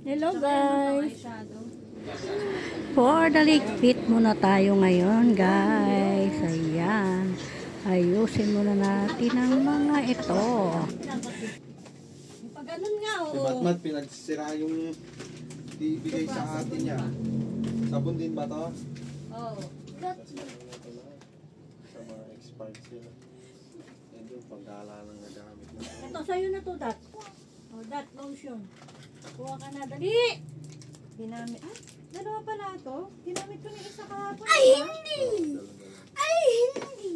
Hello guys! For the ligpit muna tayo ngayon guys. Ayan. Ayusin muna natin ang mga ito. Pag ganun nga, oo. Si Matmat pinagsira yung ibigay sa atin niya. Sabon din ba to? Oo. Sa mga expired sila. Yan yung paggala ng nagamit mo. Ito sa'yo na to, Dat. O, Dat lotion. Kuha ka na, dali! Ginamit. Ay, dalawa pala ito. Ginamit ko na isa kahapon. Ay, hindi! Ay, hindi!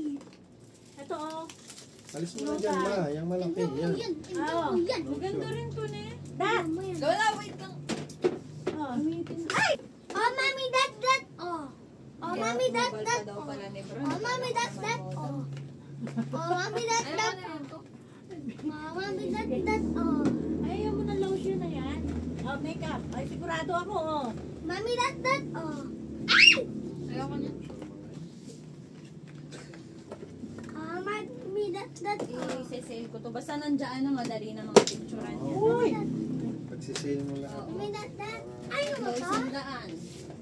Ito, oh. Alis mo na dyan, ma. Yung malaki. Yan. Oh. Maganda rin to ne. Dat! Wala, wait lang. Oh. Ay! Oh, mommy, that. Oh. Oh, mommy, that. daw pala ni Bro. Oh, mommy, that. Oh. Oh, mommy, that. Oh, mommy, that. Oh. Ayaw mo ng lotion na yan. Oh, makeup. Ay, sigurado ako, oh. Mommy, that. Oh. Ayoko niya. Oh, mommy, that. Oh. I-sale ko to. Basta nandiyan na madali na mga picturean niya. Uy! Pagsisale mo lang. Mommy, that. Ay, ano to? Isang daan.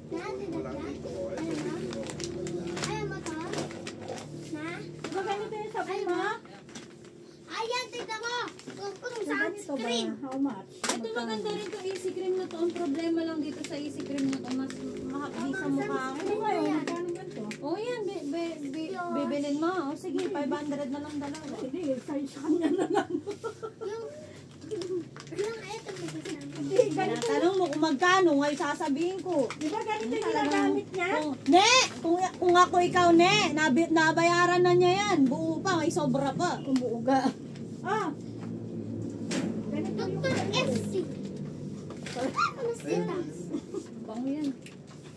Wala dito. Ito dito. Ay, ano to? Na? Diba ganito yung sabon mo? Ayan, tignan mo. Kung Diba saan ganito ba? screen. How much? Ito maganda rin to easy cream na to. Ang problema lang dito sa easy cream na to, mas mahapdi sa mukha ko. Ano ba yun? Magkano ganito? Oh yan, bibilin mo. O sige, 500 na lang dalawa. Hindi, size kanya na lang. Yung eto mo sa Hindi, ganito. Tinatanong mo kung magkano, ngayon sasabihin ko. Di ba ganito yung ginagamit niya? Ne! Kung ako ikaw, ne! Nabayaran na niya yan. Buo pa, may sobra pa. Umuuga. Ah! Ganito yung... Dr. FC. Ano sila? Bango yan.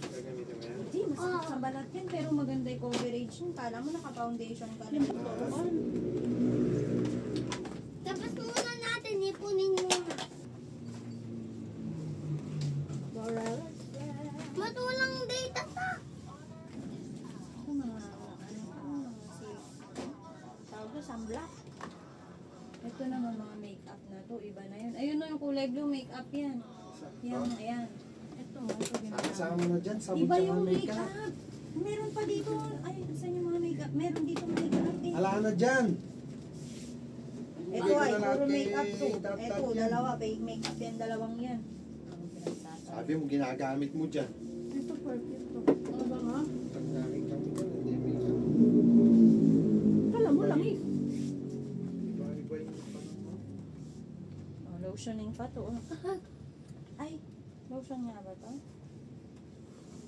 Gagamitin mo yan. Di, mas sa balat yan, pero maganda yung coverage yun. Kala mo naka-foundation ka lang. Tapos muna natin, ipunin muna. Matulang data pa. Ito mga, tawag ko, sunblock. Ito naman mga makeup na to, iba na yun. Ayun na yung kulay blue, makeup yan. Yan, ayan. Ito Kasama mo na dyan. Sabon iba sa yung mga makeup. makeup. Meron pa dito, ay, saan yung mga makeup? Meron dito makeup eh. Hala na dyan. Ito ay, Bigyan ko na puro natin makeup to. tap-tap Ito, yan. dalawa, makeup yan, dalawang yan. Sabi mo, ginagamit mo dyan. Ito perfect to. Ano ba nga? Pag nakita mo dyan, hindi makeup. Kala mo lang eh. Iba yung tanong mo. Oh, lotioning pa to. Ay, lotion nga ba to?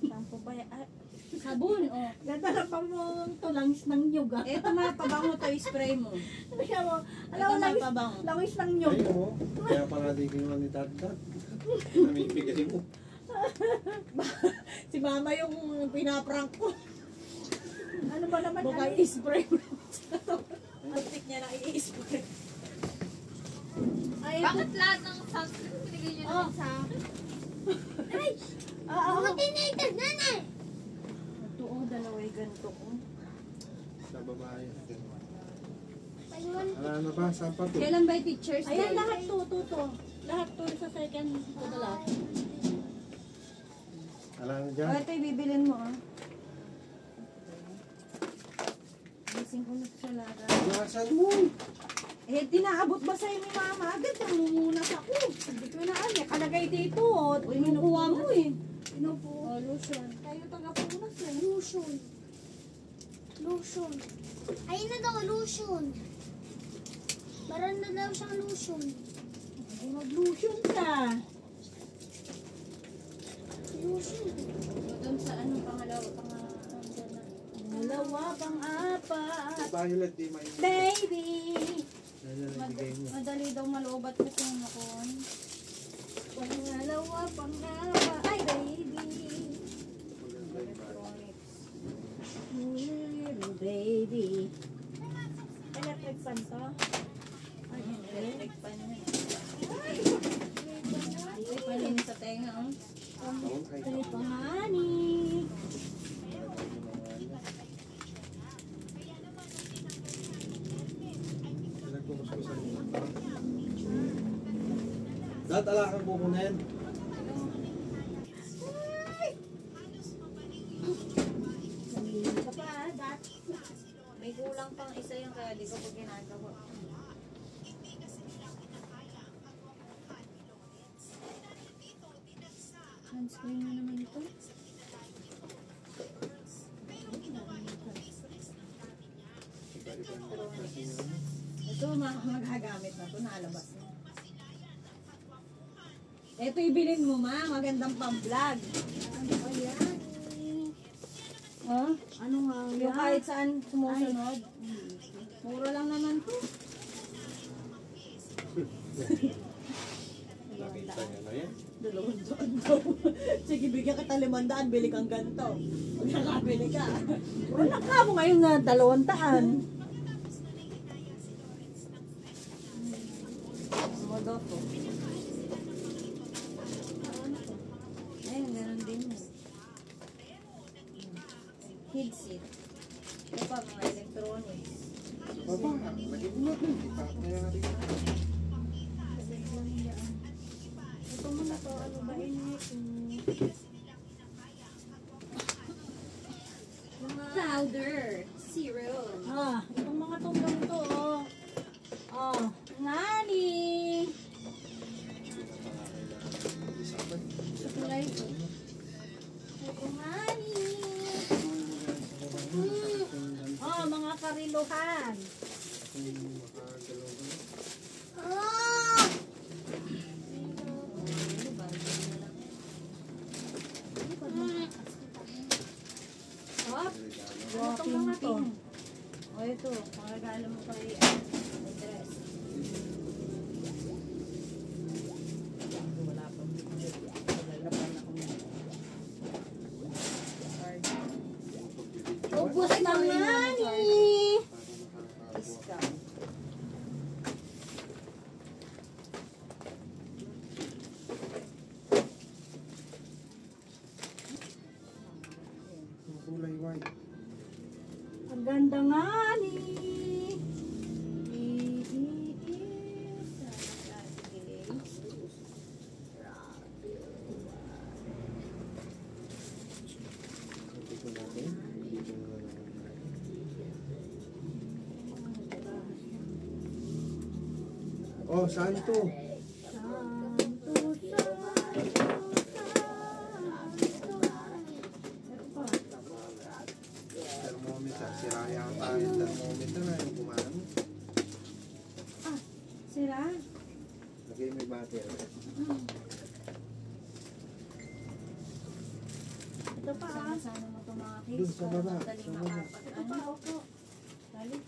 Shampoo pa yan. Ah, sabon, oh. Ganda na pa mo tulangis ng nyug ah. Ito mga pabango to, spray mo. Ano siya mo? Ito Alam mo, mga langis, pabango. langis ng nyug. Ayun mo. Kaya pala di ko yung ni Dad. Namibigay mo. Si mama yung pinaprank ko. Ano ba naman? Baka Ano? i-spray mo. Antik niya na i-spray. Ay, Bakit lahat ng sunscreen binigay nyo naman sa akin? Ay! Matinated na na! Ito oh, dalaway ganito ko. Sa babae. Palingon. Wala na ba? Saan pa to? Kailan ba yung teacher's day? ayan lahat to. Lahat to sa second to the last. Wala na O, dyan. ito ibibilin mo ah. Gising ko na sa laga. Nasaan mo? Eh, tinaabot ba sa'yo ni mama? Agad na mumunas ako. Hindi ko na alam. Nakalagay dito. Kinukuha mo eh. Pinupo. Oh, lotion. Tayo taga-punas eh. Lotion. Lotion. Ayun na daw, lotion. Meron na daw siyang lotion. Mag-lotion ka. Lotion. Doon sa ano, pangalawa, Dalawa pang apat. Violet, di may... Baby. Yan ang ibigay mo. Madali daw maloobat kasi yung nakon. Pangalawa pang apat. Ay, baby. Electronics. Little baby. Electric fan to? Ay, electric pan na. Ay, palinis sa tenga, oh. Ay, pangani. Dad, ala kang kukunin. May kulang pang isa yung kaya di ko pa ginagawa. Sunscreen na naman ito. Ito, magagamit na ito. Nalabas na. Ito ibilin mo, ma. Magandang pang-vlog. Ano ba yan? Oh? Ano nga Yung kahit saan sumusunod. Mura lang naman to. Nakita niya na yan. 200 daw. Sige, bigyan kita 500, bili kang ganito. Pag nakabili ka. Wala ka mo ngayon na 200. Modoko. Ayun, ganun din yun. Headset. Ito pa, mga electronics. Baba, lagyan mo na rin. Ipakat na yan natin. Ito muna to, ano ba yun? Powder. Zero. Itong mga tunggang to, Nani! Supply ko. Ito nga ni. Mga kariluhan. Ah! Ano itong mga to? O ito, pangregalo mo kay dress. Wala pa. Naglapan ako na. Ubus na nga ni! Discount. Kulay white. Ang ganda nga ni! Dito natin. Dito na lang. Oh, saan to? Thermometer. Sira yata yung thermometer na yung kumano. Sira? Lagay may battery. Ito pa, Sana mo ito mga kids. Dun sa baba, para madaling sa baba. makapat. Ito pa, opo. Dali.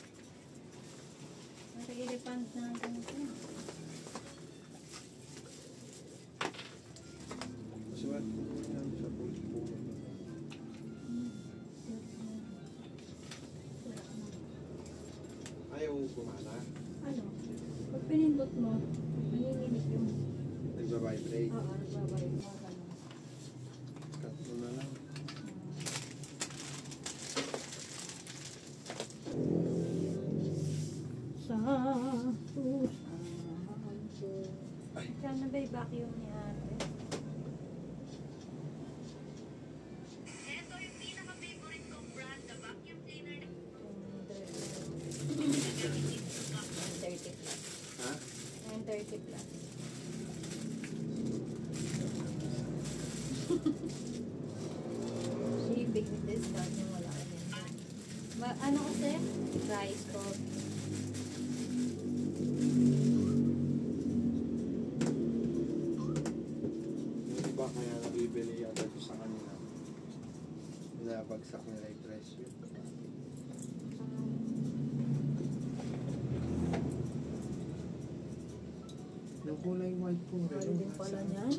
Nasa-iripand na natin ito. Suwat ko yan sa pulpo. Ayaw kumana. Ano? Pag pinindot mo, manginginig yung Nagbabibrate. nagbabay mo. Cut mo na lang. Sa pusahan ko. Sana ba yung vacuum ni ate? Ha? 930 plus. Shipping with discount yung wala ka din. Ano kasi? Rice coffee. Yung iba kaya nabibili agad sa kanila. Binabagsak nila yung presyo. Yung kulay white po rin. Mahal din pala niyan.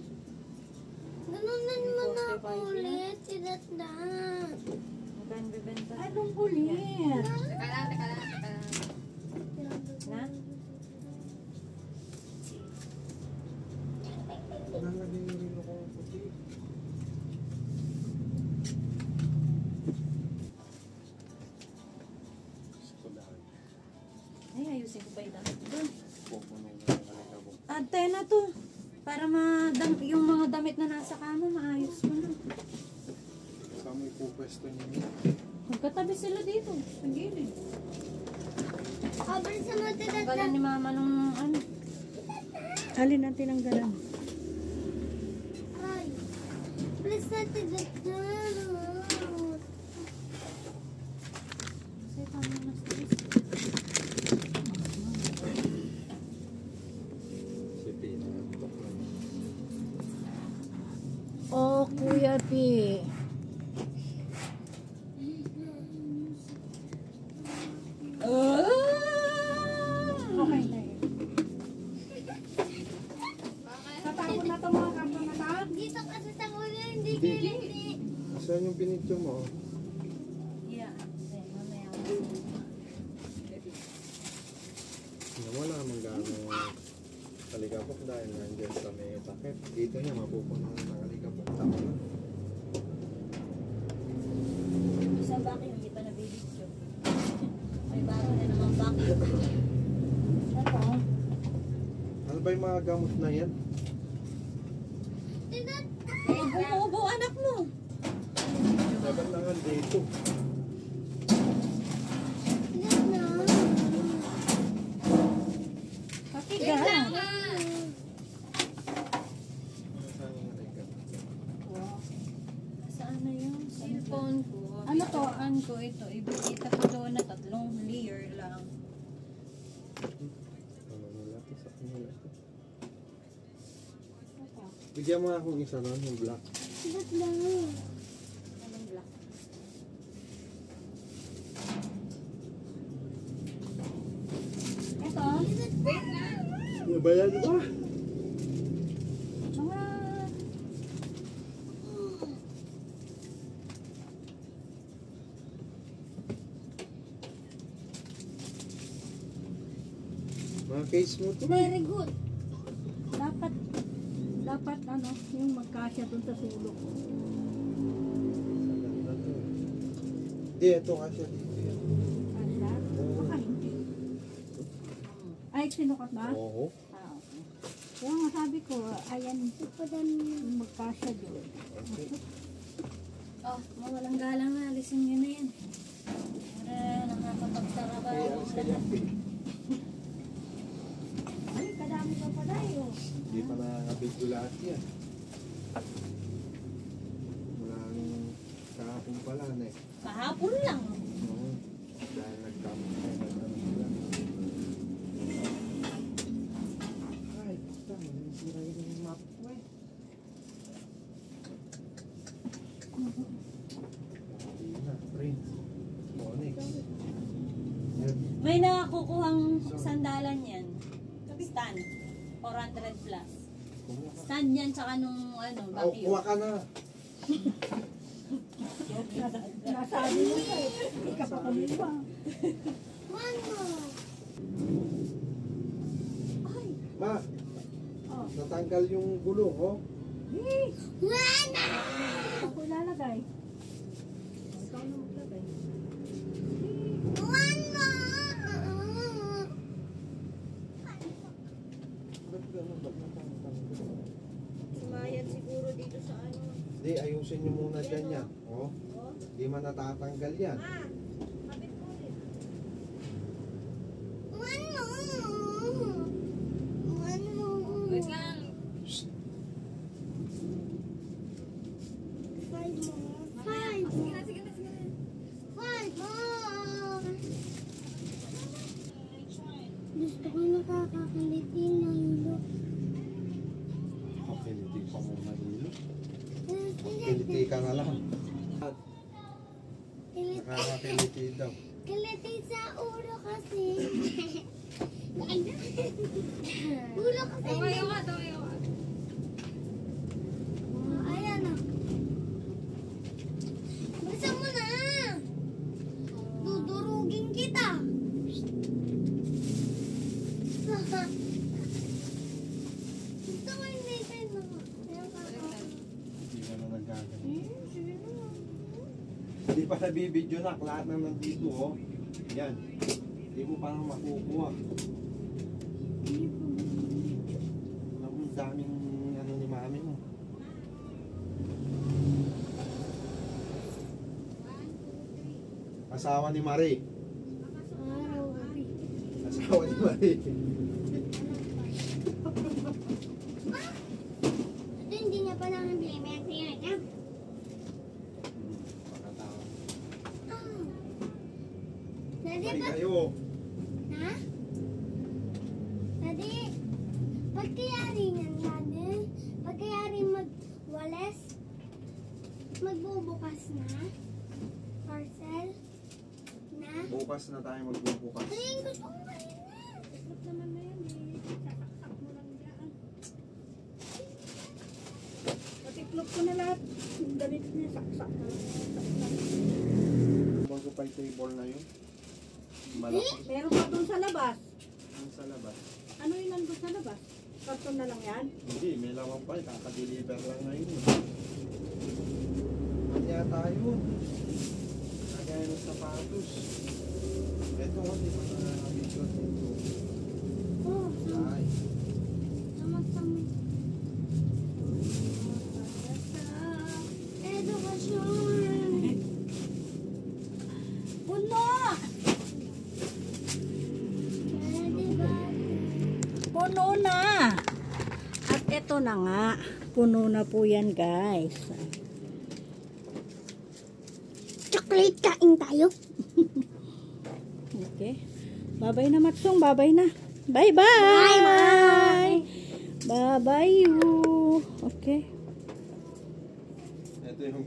Ganunan mo na ulit. Tinatdan. Magkano bibenta? Anong kulit? Teka lang, teka lang, teka lang. Na? Nalagay yung rilo ko puti. Skulan. Ay, ayusin ko pa yung damit doon. Pupunin ko yung kanila ko. Antena to. Para yung mga damit na nasa kama, maayos mo na. Saan mo ipupwesto niyo? Magkatabi sila dito. Sa gilid. Abang sa mga Ang tidat galing ni mama nung ano. Alin ang tinanggalan? Ay. Please na tidat na. Kasi paano na stress. Si Pina. Oh, Kuya P. Okay na eh. Tatapon na itong mga karton na ta. Dito kasi sa ulo, hindi Hindi. kiliti. Saan yung pinicture mo? Yeah. Hindi, mamaya. Wala namang gano'ng kaligapok dahil nandiyan sa may takip. Dito niya mapupunan ng kaligapok. Tama na. Isang vacuum, hindi pa nabibidyo. May bago na naman vacuum. Ito. Ano ba yung mga gamot na yan? Tidat. Ubo anak mo. Dapat na nga dito. Tidat na. Patiga. Saan yung kaligapok? Saan na yun? Cellphone ko. Ano to? Ano ko ito? Ibigita ko doon na 3 layer lang. Ano nila? Sa kanila. Bigyan mo akong isa nun, yung black. Tidat lang. Anong black? Ito. Nabayan ba? Mga... Mga case mo to. Very good. Dapat ano, yung magkasya dun sa sulok. Ganda to. Hindi, ito kasi dito yan. Anda? Baka hindi. Ay, sinukat ba? Oo. Ah, okay. Kaya nga sabi ko, ayan, yung magkasya doon. Okay. Oh, mawalang galang na. Alisin nyo na yan. Para nakakapagtrabaho. Okay, alis ka yan, Pin. Ay, kadami pa pala yun. Hindi pa nakakabidyo lahat yan. Wala nang kahapon pala na eh. Kahapon lang. Oo. Dahil nagkamot tayo ng ano sila. Ay, puta, nasira yung map ko eh. Hindi na, Prince. Onyx. Yan. May nakakukuhang sandalan yan. Stand. 400 plus. Kumuha ka. Stand yan tsaka nung ano, Oh, kuha vacuum. ka na. Nasabi mo ka eh. Hindi ka pa kumipa. One more. Ay, Ma, oh. natanggal yung gulong, oh. Hey, One. ako ilalagay. Ikaw na maglagay. One more. Ba't gano'n? Ba't natanggal? Sumayad siguro dito sa ano. Hindi, ayusin nyo muna dyan yan. Oh. Hindi man natatanggal yan. One more. One more. Wait lang. Five more. Five Sige more. na, sige na, sige na. Five more. Gusto ko nakakakiliti na hilo. Kapiliti pa mo mahilo. Kapiliti ka na lang. Nakakapiliti daw. Kiliti sa ulo kasi. Ulo kasi. Tumayo ka, tumayo ka. Ayan o. Bisa mo na. Dudurugin kita. Gusto ko yung natin mo. Hindi ka na nagkaganon. Hindi pa nabibidyo na. Lahat na nandito, oh. Yan. Hindi mo parang makukuha. Ang daming ano ni mami mo. Asawa ni Marie. Araw. Asawa ni Marie. Ito hindi niya pa lang nabili. May tingnan niya. Pakatao. Daddy, Marie ba't kayo. ha? Daddy, ba't kayari niyan, Daddy? Ba't kayari magwales? Magbubukas na? Parcel? Na? Bukas na tayo magbubukas. Ay, gusto ko kayo na. Itlog naman na yan eh. Sasaksak mo lang dyan. Patiklog ko na lahat. Yung damit niya, saksak na lang. Bago pa yung table na yun. Malaki. Meron pa doon sa labas. Ang sa labas. Ano yung nandun sa labas? Karton na lang yan? Hindi, may laman pa. Kaka-deliver lang ngayon. Ano yata yun? Kagaya ng sapatos. Ito kasi mga dito. Oh, Ay. sama-sama. Edukasyon. Puno! Daddy, ba't? Puno na! At eto na nga. Puno na po yan, guys. Chocolate kain tayo. Okay. Bye-bye na, Matsong. Bye-bye na. Bye-bye! Bye-bye! Bye-bye you. Okay. Ito yung